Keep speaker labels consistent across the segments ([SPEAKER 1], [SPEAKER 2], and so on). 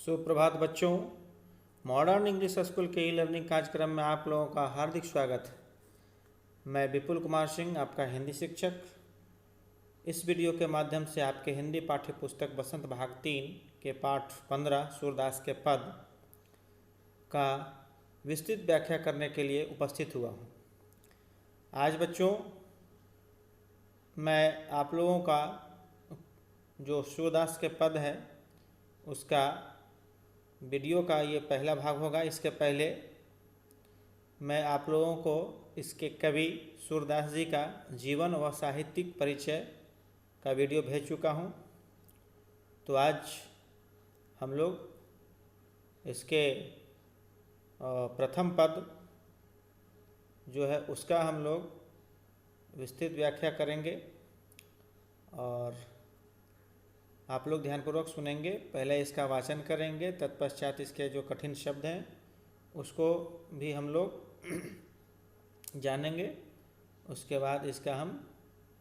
[SPEAKER 1] सुप्रभात बच्चों। Modern English school के ई लर्निंग कार्यक्रम में आप लोगों का हार्दिक स्वागत है। मैं विपुल कुमार सिंह, आपका हिंदी शिक्षक। इस वीडियो के माध्यम से आपके हिंदी पाठ्य पुस्तक बसंत भाग 3 के पाठ 15 सूरदास के पद का विस्तृत व्याख्या करने के लिए उपस्थित हुआ हूँ। आज बच्चों मैं आप लोगों का जो सूरदास के पद है उसका वीडियो का ये पहला भाग होगा। इसके पहले मैं आप लोगों को इसके कवि सूरदास जी का जीवन व साहित्यिक परिचय का वीडियो भेज चुका हूँ। तो आज हम लोग इसके प्रथम पद जो है उसका हम लोग विस्तृत व्याख्या करेंगे और आप लोग ध्यानपूर्वक सुनेंगे। पहले इसका वाचन करेंगे, तत्पश्चात इसके जो कठिन शब्द हैं उसको भी हम लोग जानेंगे, उसके बाद इसका हम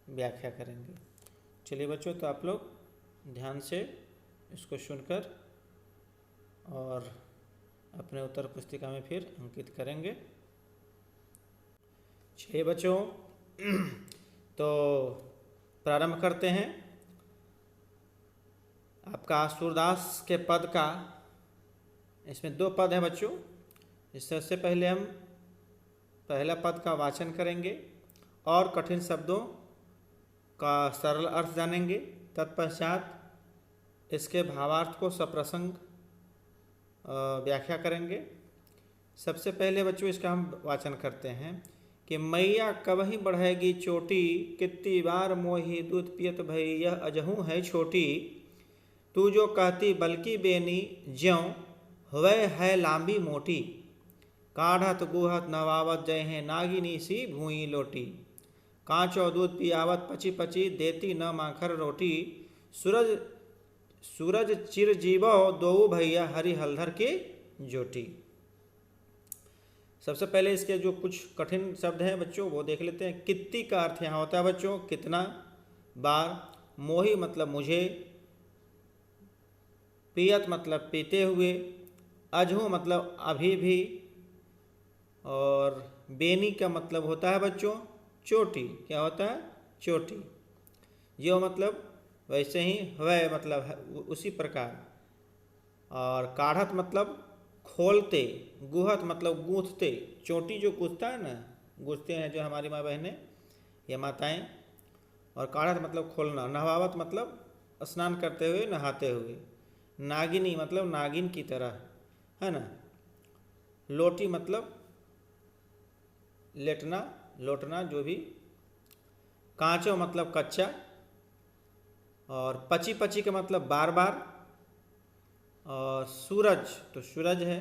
[SPEAKER 1] व्याख्या करेंगे। चलिए बच्चों, तो आप लोग ध्यान से इसको सुनकर और अपने उत्तर पुस्तिका में फिर अंकित करेंगे। चलिए बच्चों, तो प्रारंभ करते हैं। आपका सूरदास के पद का, इसमें 2 पद हैं बच्चों। इससे पहले हम पहला पद का वाचन करेंगे और कठिन शब्दों का सरल अर्थ जानेंगे। तत्पश्चात इसके भावार्थ को सप्रसंग व्याख्या करेंगे। सबसे पहले बच्चों इसका हम वाचन करते हैं कि मैया कबही बढ़ेगी चोटी, कितनी बार मोही दूध पियत भई यह अजहू है छोटी। तू जो कहती बल्कि बेनी ज्यों हुए है लांबी मोटी। काढ़त गुहत नवावत जय है नागिनी सी भूई लोटी। कांचो दूध पियावत पची पची देती न माखर रोटी। सूरज चिर जीवो दो भैया हरि हलधर की जोटी। सबसे पहले इसके जो कुछ कठिन शब्द हैं बच्चों वो देख लेते हैं। कित्ती का अर्थ यहाँ होता है बच्चों कितना बार। मोही मतलब मुझे। पियत मतलब पीते हुए। अजहू मतलब अभी भी। और बेनी का मतलब होता है बच्चों चोटी। क्या होता है? चोटी। यो मतलब वैसे ही, वह मतलब उसी प्रकार। और काढ़त मतलब खोलते। गुहत मतलब गूंथते। चोटी जो गूंथता है ना, गूंथते हैं जो हमारी माँ बहनें या माताएं। और काढ़त मतलब खोलना। नहावत मतलब स्नान करते हुए, नहाते हुए। नागिनी मतलब नागिन की तरह, है ना। लोटी मतलब लेटना, लौटना जो भी। कांचो मतलब कच्चा। और पची पची का मतलब बार बार। और सूरज तो सूरज है।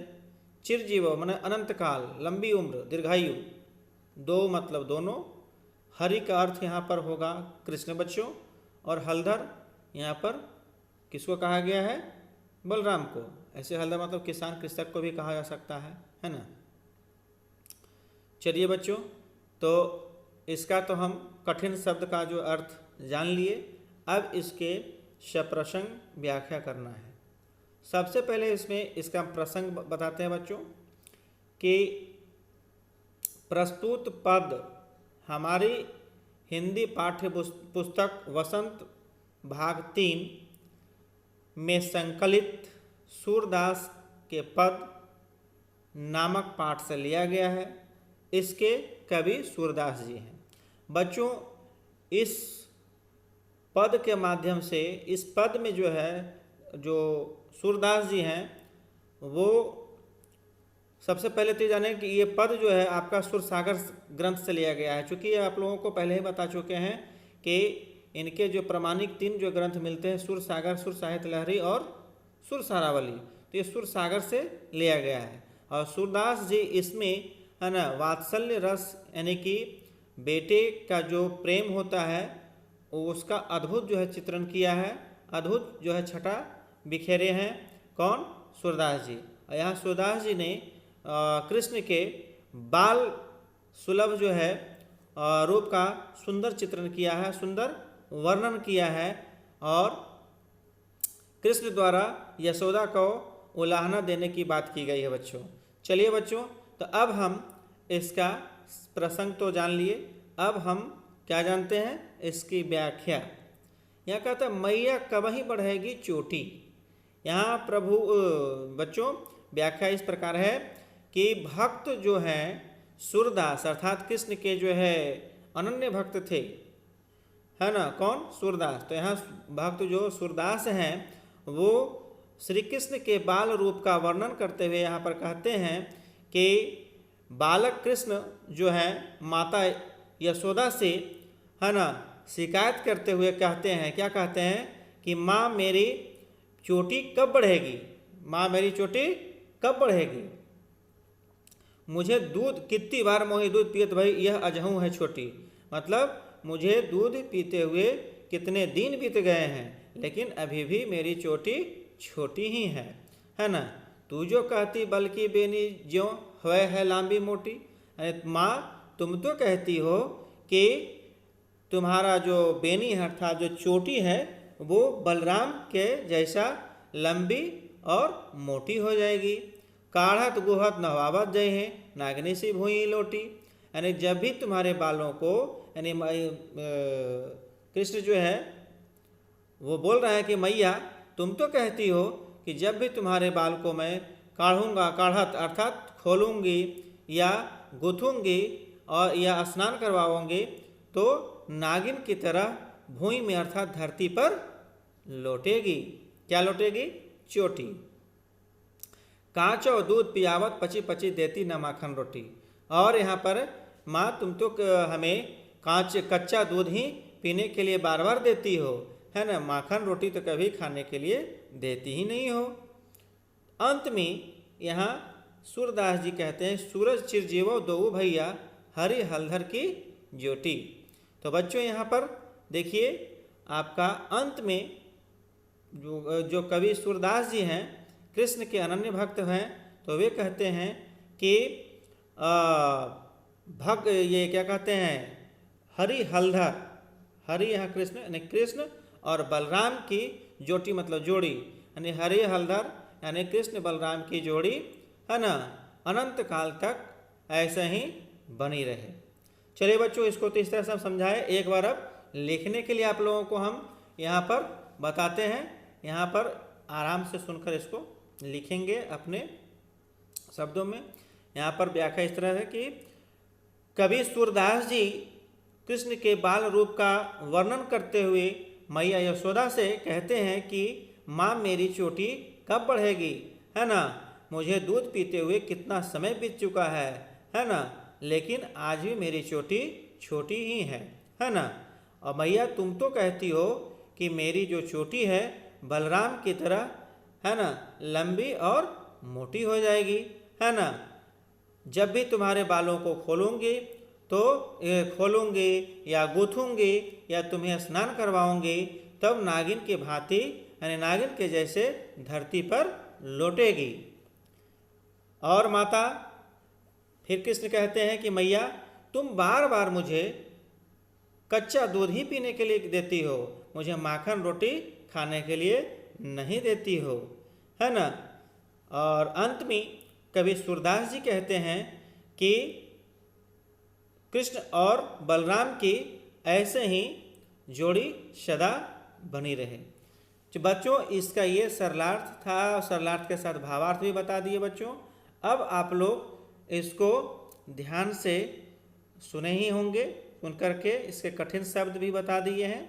[SPEAKER 1] चिरजीवो माने अनंत काल, लंबी उम्र, दीर्घायु। दो मतलब दोनों। हरि का अर्थ यहाँ पर होगा कृष्ण बच्चों। और हलधर यहाँ पर किसको कहा गया है? बलराम को। ऐसे हलधर मतलब किसान, कृषक को भी कहा जा सकता है ना। चलिए बच्चों, तो इसका तो हम कठिन शब्द का जो अर्थ जान लिए। अब इसके सप्रसंग व्याख्या करना है। सबसे पहले इसमें इसका प्रसंग बताते हैं बच्चों कि प्रस्तुत पद हमारी हिंदी पाठ्य पुस्तक वसंत भाग 3 में संकलित सूरदास के पद नामक पाठ से लिया गया है। इसके कवि सूरदास जी हैं बच्चों। इस पद के माध्यम से, इस पद में जो है, जो सूरदास जी हैं वो सबसे पहले तो जानें कि ये पद जो है आपका सुरसागर ग्रंथ से लिया गया है। चूँकि आप लोगों को पहले ही बता चुके हैं कि इनके जो प्रमाणिक 3 जो ग्रंथ मिलते हैं, सुरसागर, सुर साहित्य लहरी और सुर सारावली, तो ये सुरसागर से लिया गया है। और सूरदास जी इसमें, है ना, वात्सल्य रस यानी कि बेटे का जो प्रेम होता है उसका अद्भुत जो है चित्रण किया है। अद्भुत जो है छटा बिखेरे हैं। कौन? सूरदास जी। और यहाँ सूरदास जी ने कृष्ण के बाल सुलभ जो है रूप का सुंदर चित्रण किया है, सुंदर वर्णन किया है। और कृष्ण द्वारा यशोदा को उलाहना देने की बात की गई है बच्चों। चलिए बच्चों, तो अब हम इसका प्रसंग तो जान लिए, अब हम क्या जानते हैं, इसकी व्याख्या। यहाँ कहता है मैया कब ही बढ़ेगी चोटी। यहाँ प्रभु बच्चों व्याख्या इस प्रकार है कि भक्त जो हैं सूरदास अर्थात कृष्ण के जो है अनन्य भक्त थे, है ना, कौन, सूरदास। तो यहाँ भक्त जो सूरदास हैं वो श्री कृष्ण के बाल रूप का वर्णन करते हुए यहाँ पर कहते हैं कि बालक कृष्ण जो है माता यशोदा से, है ना, शिकायत करते हुए कहते हैं, क्या कहते हैं कि माँ मेरी चोटी कब बढ़ेगी, माँ मेरी चोटी कब बढ़ेगी, मुझे दूध कितनी बार मोहि दूध पियत भाई यह अजहूँ है छोटी। मतलब मुझे दूध पीते हुए कितने दिन बीत गए हैं, लेकिन अभी भी मेरी चोटी छोटी ही है ना। तू जो कहती बल्कि बेनी ज्यों है लंबी मोटी। माँ तुम तो कहती हो कि तुम्हारा जो बेनी है अर्थात जो चोटी है वो बलराम के जैसा लंबी और मोटी हो जाएगी। काढ़त गुहत नवावत जय है नागनी सी भूई लोटी। यानी जब भी तुम्हारे बालों को, यानी कृष्ण जो है वो बोल रहा है कि मैया तुम तो कहती हो कि जब भी तुम्हारे बाल को मैं काढ़ूंगा, काढ़त अर्थात खोलूंगी या गुथूंगी और या स्नान करवाऊंगी तो नागिन की तरह भूमि में अर्थात धरती पर लौटेगी। क्या लौटेगी, चोटी। कांचो दूध पियावत पची पची देती न माखन रोटी। और यहाँ पर माँ तुम तो हमें कच्चा दूध ही पीने के लिए बार बार देती हो, है ना, माखन रोटी तो कभी खाने के लिए देती ही नहीं हो। अंत में यहाँ सूरदास जी कहते हैं सूरज चिरजीवो दो भैया हरि हलधर की ज्योति। तो बच्चों यहाँ पर देखिए आपका अंत में जो कवि सूरदास जी हैं कृष्ण के अनन्य भक्त हैं, तो वे कहते हैं कि ये क्या कहते हैं, हरि हलधर, हरि यहाँ कृष्ण यानी कृष्ण और बलराम की जोटी मतलब जोड़ी, यानी हरि हलधर यानी कृष्ण बलराम की जोड़ी, है ना, अनंत काल तक ऐसे ही बनी रहे। चलिए बच्चों, इसको तो इस तरह से हम समझाए। एक बार अब लिखने के लिए आप लोगों को हम यहाँ पर बताते हैं, यहाँ पर आराम से सुनकर इसको लिखेंगे अपने शब्दों में। यहाँ पर व्याख्या इस तरह है कि कवि सूरदास जी कृष्ण के बाल रूप का वर्णन करते हुए मैया यशोदा से कहते हैं कि माँ मेरी चोटी कब बढ़ेगी, है ना, मुझे दूध पीते हुए कितना समय बीत चुका है ना, लेकिन आज भी मेरी चोटी छोटी ही है ना। और मैया तुम तो कहती हो कि मेरी जो चोटी है बलराम की तरह, है ना, लंबी और मोटी हो जाएगी, है ना। जब भी तुम्हारे बालों को खोलूंगी तो खोलूंगी या गूंथूंगी या तुम्हें स्नान करवाऊंगी तब नागिन की भांति यानी नागिन के जैसे धरती पर लौटेगी। और माता फिर कृष्ण कहते हैं कि मैया तुम बार बार मुझे कच्चा दूध ही पीने के लिए देती हो, मुझे माखन रोटी खाने के लिए नहीं देती हो, है ना। और अंत में कवि सूरदास जी कहते हैं कि कृष्ण और बलराम की ऐसे ही जोड़ी सदा बनी रहे। तो बच्चों इसका ये सरलार्थ था, सरलार्थ के साथ भावार्थ भी बता दिए बच्चों। अब आप लोग इसको ध्यान से सुने ही होंगे, सुन करके इसके कठिन शब्द भी बता दिए हैं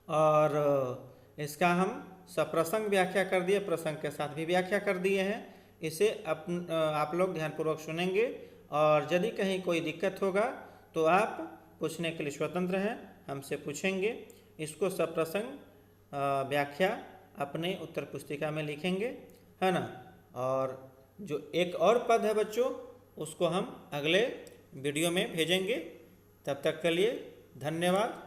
[SPEAKER 1] और इसका हम सप्रसंग व्याख्या कर दिए, प्रसंग के साथ भी व्याख्या कर दिए हैं। इसे आप लोग ध्यानपूर्वक सुनेंगे और यदि कहीं कोई दिक्कत होगा तो आप पूछने के लिए स्वतंत्र हैं, हमसे पूछेंगे। इसको सप्रसंग व्याख्या अपने उत्तर पुस्तिका में लिखेंगे, है ना। और जो एक और पद है बच्चों उसको हम अगले वीडियो में भेजेंगे। तब तक के लिए धन्यवाद।